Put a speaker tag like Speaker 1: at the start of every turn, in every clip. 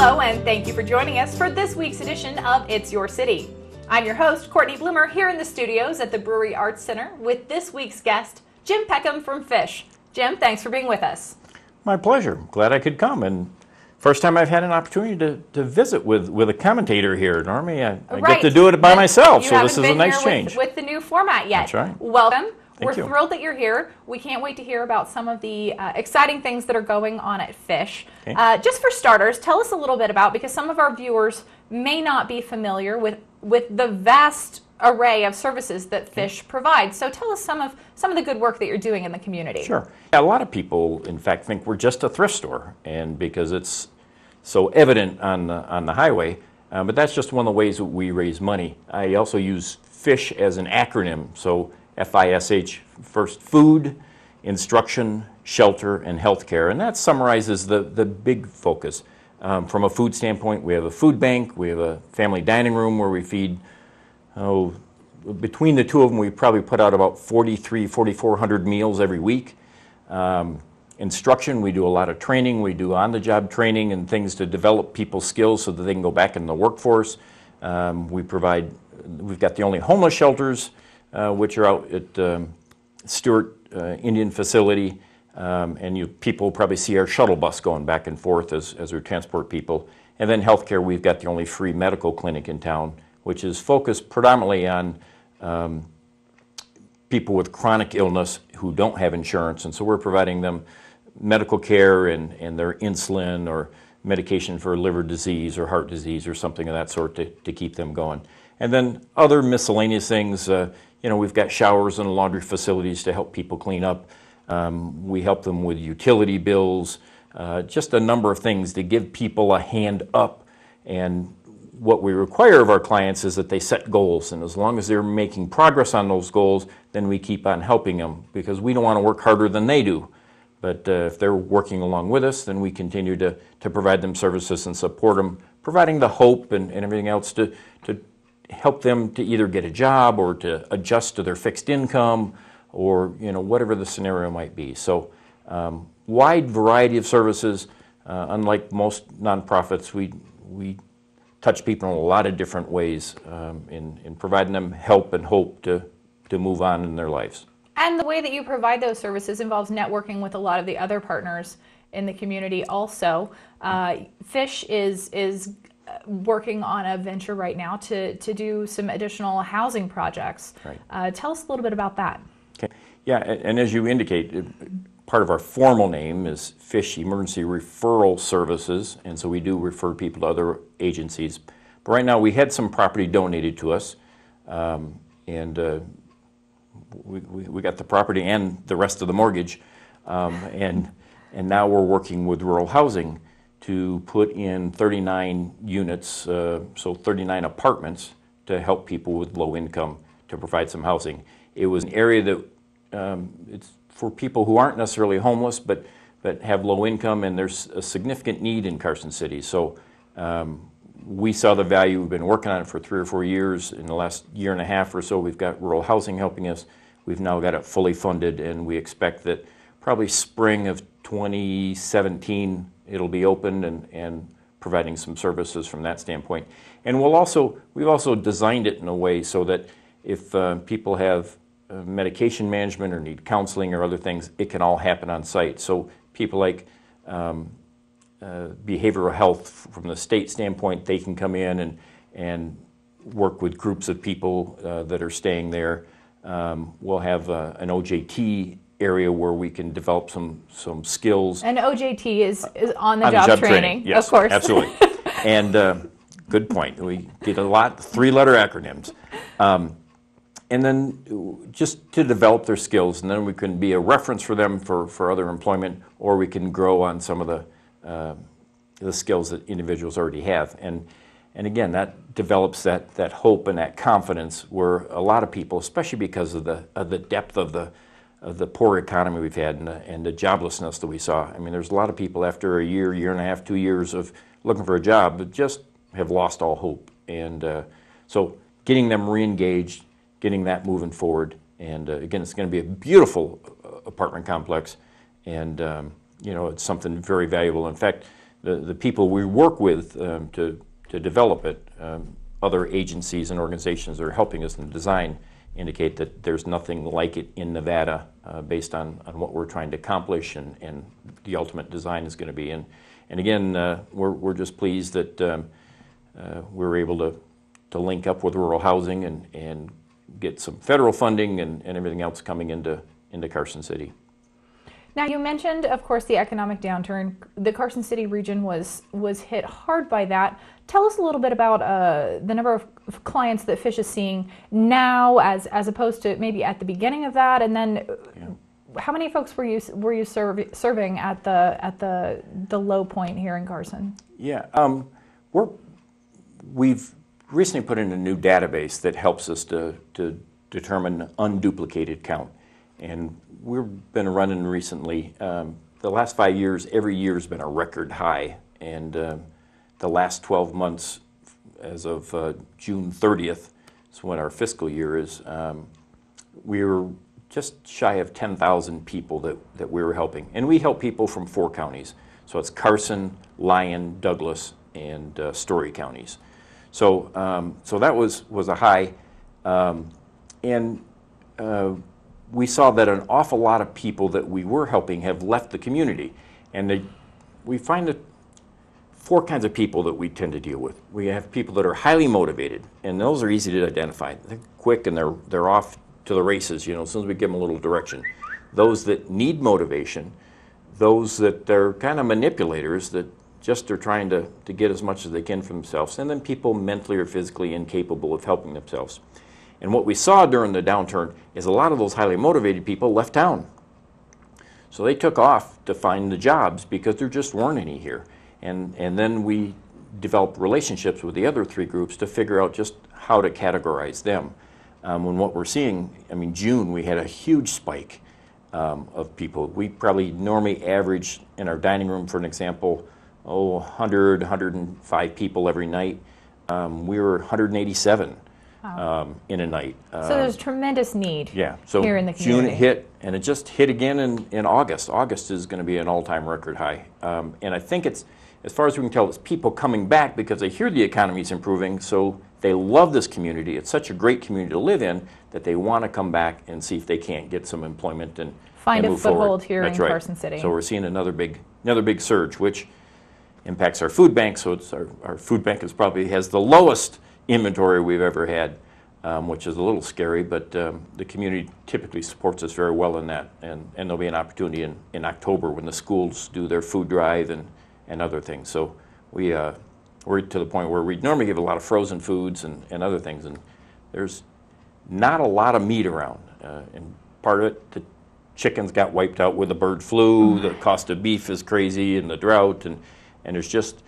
Speaker 1: Hello, and thank you for joining us for this week's edition of It's Your City. I'm your host, Cortney Bloomer, here in the studios at the Brewery Arts Center with this week's guest, Jim Peckham from F.I.S.H. Jim, thanks for being with us.
Speaker 2: My pleasure. Glad I could come. And first time I've had an opportunity to visit with a commentator here. Normally I get to do it by myself, so this is a nice change.
Speaker 1: With the new format yet.
Speaker 2: That's right.
Speaker 1: Welcome. We're
Speaker 2: Thank you.
Speaker 1: thrilled that you're here. We can't wait to hear about some of the exciting things that are going on at F.I.S.H.
Speaker 2: Okay.
Speaker 1: Just for starters, tell us a little bit about, because some of our viewers may not be familiar with the vast array of services that F.I.S.H. provides. So tell us some of the good work that you're doing in the community.
Speaker 2: Sure. A lot of people, in fact, think we're just a thrift store, and because it's so evident on the highway, but that's just one of the ways that we raise money. I also use F.I.S.H. as an acronym, so F-I-S-H, first food, instruction, shelter, and healthcare, and that summarizes the big focus. From a food standpoint, we have a food bank, we have a family dining room where we feed, between the two of them, we probably put out about 4,400 meals every week. Instruction, we do a lot of training, we do on-the-job training and things to develop people's skills so that they can go back in the workforce. We've got the only homeless shelters, which are out at Stewart Indian Facility, and people probably see our shuttle bus going back and forth as we transport people. And then healthcare, we've got the only free medical clinic in town, which is focused predominantly on people with chronic illness who don't have insurance, and so we're providing them medical care and their insulin or medication for liver disease or heart disease or something of that sort to keep them going. And then other miscellaneous things, we've got showers and laundry facilities to help people clean up. We help them with utility bills, just a number of things to give people a hand up. And what we require of our clients is that they set goals, and as long as they're making progress on those goals, then we keep on helping them, because we don't want to work harder than they do. But if they're working along with us, then we continue to provide them services and support them, providing the hope and everything else to help them to either get a job or to adjust to their fixed income or whatever the scenario might be. So wide variety of services. Unlike most nonprofits, we touch people in a lot of different ways in providing them help and hope to move on in their lives.
Speaker 1: And the way that you provide those services involves networking with a lot of the other partners in the community also. F.I.S.H. is working on a venture right now to do some additional housing projects.
Speaker 2: Right.
Speaker 1: Tell us a little bit about that.
Speaker 2: Okay. Yeah, and as you indicate, part of our formal name is F.I.S.H. Emergency Referral Services, and so we do refer people to other agencies. But right now we had some property donated to us, and we got the property and the rest of the mortgage, and now we're working with rural housing to put in 39 units, so 39 apartments to help people with low income to provide some housing. It was an area that it's for people who aren't necessarily homeless but have low income, and there's a significant need in Carson City. So we saw the value. We've been working on it for 3 or 4 years. In the last year and a half or so, we've got rural housing helping us. We've now got it fully funded, and we expect that probably spring of 2017 it'll be opened and providing some services from that standpoint. And we've also designed it in a way so that if people have medication management or need counseling or other things, it can all happen on site. So people like behavioral health from the state standpoint, they can come in and work with groups of people that are staying there. We'll have an OJT area where we can develop some skills.
Speaker 1: And OJT is on-the-job training,
Speaker 2: yes,
Speaker 1: of course.
Speaker 2: Absolutely. And good point. We get a lot, 3-letter acronyms. And then just to develop their skills, and then we can be a reference for them for other employment, or we can grow on some of the skills that individuals already have. And again, that develops that hope and that confidence where a lot of people, especially because of the depth of the poor economy we've had and the joblessness that we saw. I mean, there's a lot of people after a year and a half, 2 years of looking for a job that just have lost all hope. And so getting them re-engaged, getting that moving forward. And again, it's going to be a beautiful apartment complex. And, it's something very valuable. In fact, the people we work with to develop it, other agencies and organizations that are helping us in the design indicate that there's nothing like it in Nevada based on what we're trying to accomplish and the ultimate design is going to be. And again, we're just pleased that we were able to link up with rural housing and get some federal funding and everything else coming into Carson City.
Speaker 1: Now, you mentioned, of course, the economic downturn. The Carson City region was hit hard by that. Tell us a little bit about the number of clients that F.I.S.H is seeing now, as opposed to maybe at the beginning of that, and then how many folks were you serving at the low point here in Carson?
Speaker 2: Yeah, we've recently put in a new database that helps us to determine unduplicated count. And we've been running recently, the last 5 years, every year has been a record high. And the last 12 months, as of June 30th, is when our fiscal year is, we were just shy of 10,000 people that we were helping. And we help people from 4 counties. So it's Carson, Lyon, Douglas, and Story counties. So that was a high. We saw that an awful lot of people that we were helping have left the community. And we find that 4 kinds of people that we tend to deal with. We have people that are highly motivated, and those are easy to identify. They're quick and they're off to the races, as soon as we give them a little direction. Those that need motivation, those that are kind of manipulators that just are trying to get as much as they can for themselves, and then people mentally or physically incapable of helping themselves. And what we saw during the downturn is a lot of those highly motivated people left town. So they took off to find the jobs because there just weren't any here. And then we developed relationships with the other 3 groups to figure out just how to categorize them. When what we're seeing, June, we had a huge spike of people. We probably normally average in our dining room, for an example, 100, 105 people every night. We were 187.
Speaker 1: Wow.
Speaker 2: In a night.
Speaker 1: So there's tremendous need
Speaker 2: so
Speaker 1: here in the community.
Speaker 2: June it hit, and it just hit again in August. August is going to be an all-time record high. And I think it's, as far as we can tell, it's people coming back because they hear the economy is improving, so they love this community. It's such a great community to live in that they want to come back and see if they can't get some employment and
Speaker 1: find
Speaker 2: move
Speaker 1: a foothold
Speaker 2: forward.
Speaker 1: here
Speaker 2: That's
Speaker 1: in
Speaker 2: right.
Speaker 1: Carson City.
Speaker 2: So we're seeing another big surge, which impacts our food bank. So it's our food bank probably has the lowest inventory we've ever had, which is a little scary, but the community typically supports us very well in that, and there'll be an opportunity in October when the schools do their food drive and other things. So we're to the point where we normally give a lot of frozen foods and other things, and there's not a lot of meat around, and part of it, the chickens got wiped out with the bird flu, the cost of beef is crazy, and the drought, and there's just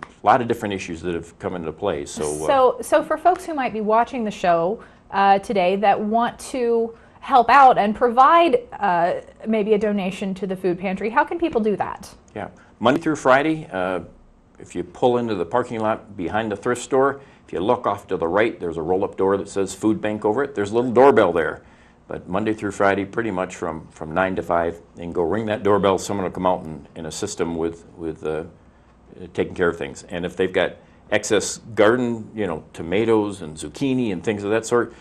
Speaker 2: a lot of different issues that have come into play.
Speaker 1: So for folks who might be watching the show today that want to help out and provide maybe a donation to the food pantry, how can people do that?
Speaker 2: Yeah, Monday through Friday, if you pull into the parking lot behind the thrift store, if you look off to the right, there's a roll-up door that says food bank over it. There's a little doorbell there. But Monday through Friday, pretty much from 9 to 5, they can go ring that doorbell. Someone will come out and assist them with taking care of things. And if they've got excess garden, tomatoes and zucchini and things of that sort,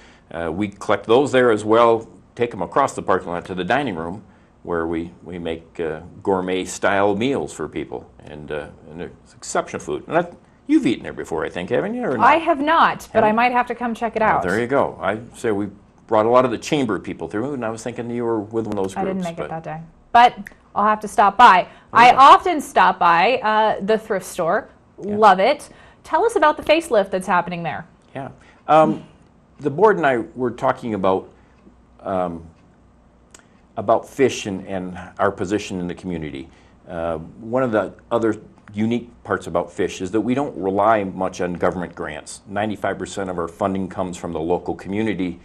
Speaker 2: we collect those there as well, take them across the parking lot to the dining room where we make gourmet style meals for people. And it's exceptional food. And you've eaten there before, I think, haven't you? Or not?
Speaker 1: I have not, but I might have to come check it out.
Speaker 2: There you go. I say we brought a lot of the chamber people through, and I was thinking you were with one of those groups.
Speaker 1: I didn't make it that day. But I'll have to stop by. I often stop by the thrift store. Yeah. Love it. Tell us about the facelift that's happening there.
Speaker 2: Yeah. The board and I were talking about F.I.S.H and our position in the community. One of the other unique parts about F.I.S.H is that we don't rely much on government grants. 95% of our funding comes from the local community.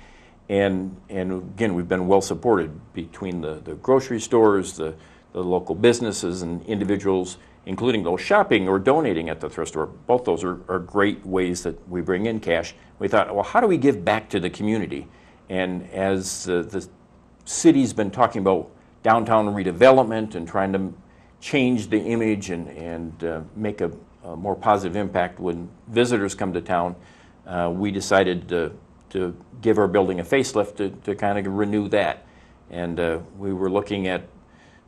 Speaker 2: And again, we've been well supported between the grocery stores, the local businesses and individuals, including those shopping or donating at the thrift store. Both those are great ways that we bring in cash. We thought, well, how do we give back to the community? And as the city's been talking about downtown redevelopment and trying to change the image and make a more positive impact when visitors come to town, we decided to give our building a facelift to kind of renew that. And we were looking at,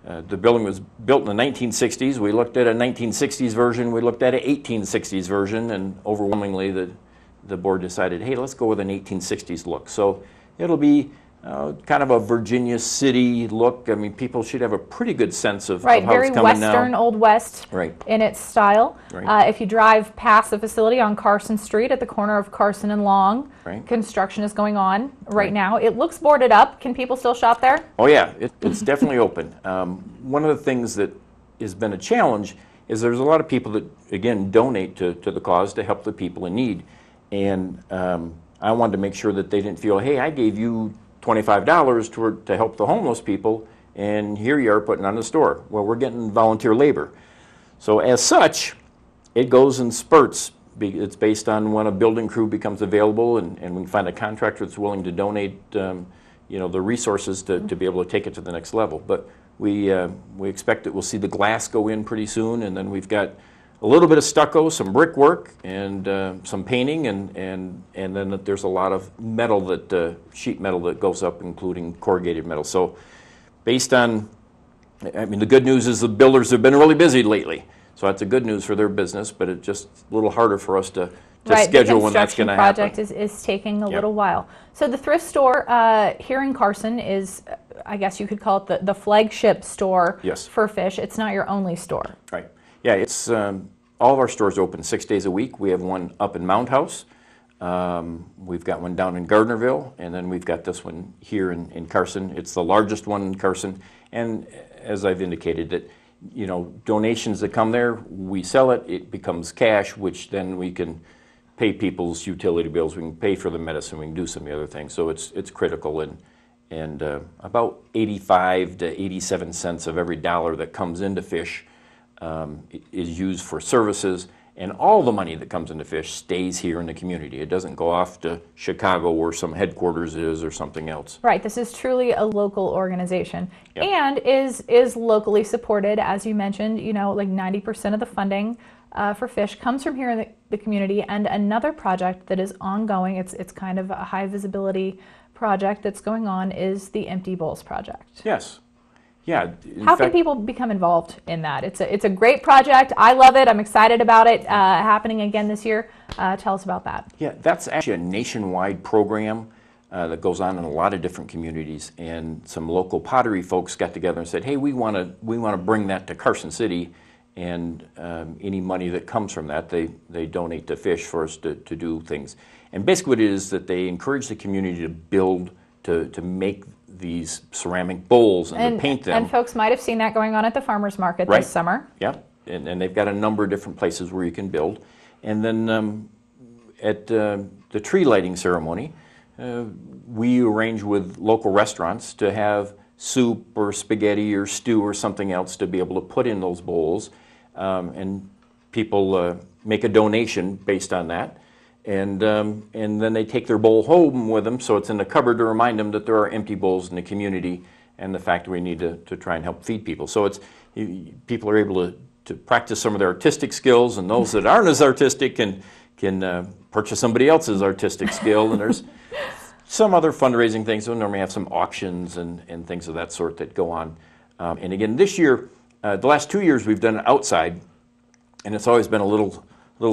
Speaker 2: the building was built in the 1960s. We looked at a 1960s version, we looked at an 1860s version, and overwhelmingly the board decided, hey, let's go with an 1860s look. So it'll be kind of a Virginia City look. I mean, people should have a pretty good sense of how it's coming now.
Speaker 1: Very Western, Old West in its style. If you drive past the facility on Carson Street at the corner of Carson and Long, construction is going on right now. It looks boarded up. Can people still shop there?
Speaker 2: Oh yeah, it's definitely open. One of the things that has been a challenge is there's a lot of people that, again, donate to the cause to help the people in need. And I wanted to make sure that they didn't feel, hey, I gave you $25 to help the homeless people, and here you are putting on the store. Well, we're getting volunteer labor. So as such, it goes in spurts. It's based on when a building crew becomes available, and we can find a contractor that's willing to donate the resources to be able to take it to the next level. But we expect that we'll see the glass go in pretty soon, and then we've got a little bit of stucco, some brickwork, and some painting, and then there's a lot of metal, sheet metal that goes up, including corrugated metal. So based on, I mean, the good news is the builders have been really busy lately. So that's a good news for their business, but it's just a little harder for us to schedule when that's going to happen.
Speaker 1: The construction project is taking a little while. So the thrift store here in Carson is, I guess you could call it the flagship store for Fish. It's not your only store.
Speaker 2: Right. Yeah, it's all of our stores open 6 days a week. We have one up in Mount House. We've got one down in Gardnerville, and then we've got this one here in Carson. It's the largest one in Carson, and as I've indicated, that donations that come there, we sell it. It becomes cash, which then we can pay people's utility bills. We can pay for the medicine. We can do some of the other things. So it's critical, and about 85 to 87 cents of every dollar that comes into Fish is used for services, and all the money that comes into Fish stays here in the community. It doesn't go off to Chicago where some headquarters is or something else.
Speaker 1: Right. This is truly a local organization, and is locally supported, as you mentioned. Like 90% of the funding for Fish comes from here in the community. And another project that is ongoing, it's kind of a high visibility project that's going on, is the Empty Bowls project.
Speaker 2: Yes. Yeah.
Speaker 1: How can people become involved in that? It's a great project. I love it. I'm excited about it happening again this year. Tell us about that.
Speaker 2: Yeah, that's actually a nationwide program that goes on in a lot of different communities. And some local pottery folks got together and said, hey, we want to bring that to Carson City, and any money that comes from that, they donate to Fish for us to do things. And basically what it is that they encourage the community to build, to make these ceramic bowls and to paint them.
Speaker 1: And folks might have seen that going on at the farmers market this summer.
Speaker 2: Yeah, and they've got a number of different places where you can build. And then at the tree lighting ceremony, we arrange with local restaurants to have soup or spaghetti or stew or something else to be able to put in those bowls, and people make a donation based on that. And then they take their bowl home with them, so it's in the cupboard to remind them that there are empty bowls in the community, and the fact that we need to try and help feed people. So people are able to practice some of their artistic skills, and those that aren't as artistic can purchase somebody else's artistic skill. And there's some other fundraising things. We normally have some auctions and things of that sort that go on. And again, this year, the last 2 years we've done it outside, and it's always been a little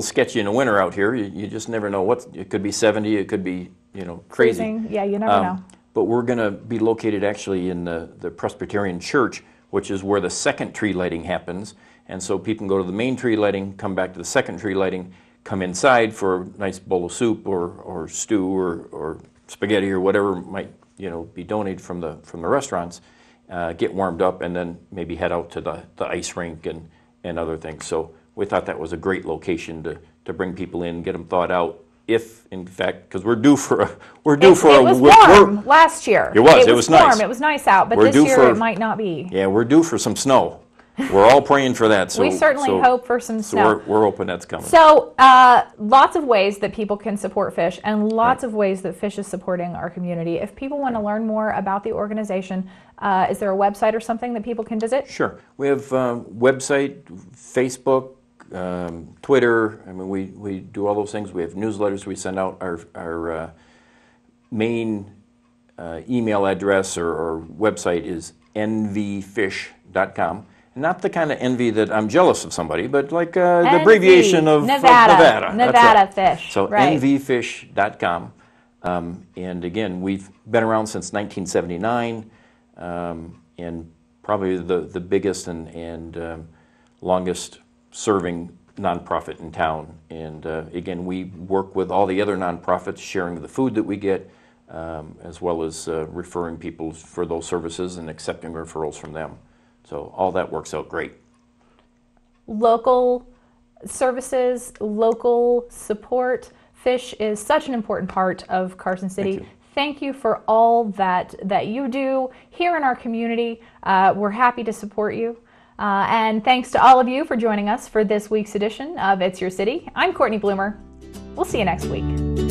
Speaker 2: sketchy in the winter out here. You just never know it could be 70, it could be crazy.
Speaker 1: Freezing. Yeah, you never know.
Speaker 2: But we're going to be located actually in the Presbyterian Church, which is where the second tree lighting happens. And so people can go to the main tree lighting, come back to the second tree lighting, come inside for a nice bowl of soup or stew or spaghetti or whatever might be donated from the restaurants, get warmed up, and then maybe head out to the ice rink and other things. So we thought that was a great location to bring people in, get them thawed out. If in fact, because we're due for a
Speaker 1: it was warm last year.
Speaker 2: It was
Speaker 1: warm.
Speaker 2: Nice.
Speaker 1: It was nice out, but this year it might not be.
Speaker 2: Yeah, we're due for some snow. We're all praying for that. So
Speaker 1: we certainly hope for some snow.
Speaker 2: So we're hoping that's coming.
Speaker 1: So lots of ways that people can support Fish, and lots of ways that Fish is supporting our community. If people want to learn more about the organization, Is there a website or something that people can visit?
Speaker 2: Sure. We have website, Facebook, Twitter. I mean, we do all those things. We have newsletters we send out. Our main email address or website is nvfish.com. Not the kind of envy that I'm jealous of somebody, but like the abbreviation of Nevada.
Speaker 1: Nevada Fish.
Speaker 2: So
Speaker 1: right.
Speaker 2: nvfish.com. And again, we've been around since 1979, and probably the biggest and longest serving nonprofit in town. And again, we work with all the other nonprofits, sharing the food that we get, as well as referring people for those services and accepting referrals from them. So all that works out great.
Speaker 1: Local services, local support. Fish is such an important part of Carson City. Thank you for all that you do here in our community. We're happy to support you. And thanks to all of you for joining us for this week's edition of It's Your City. I'm Cortney Bloomer. We'll see you next week.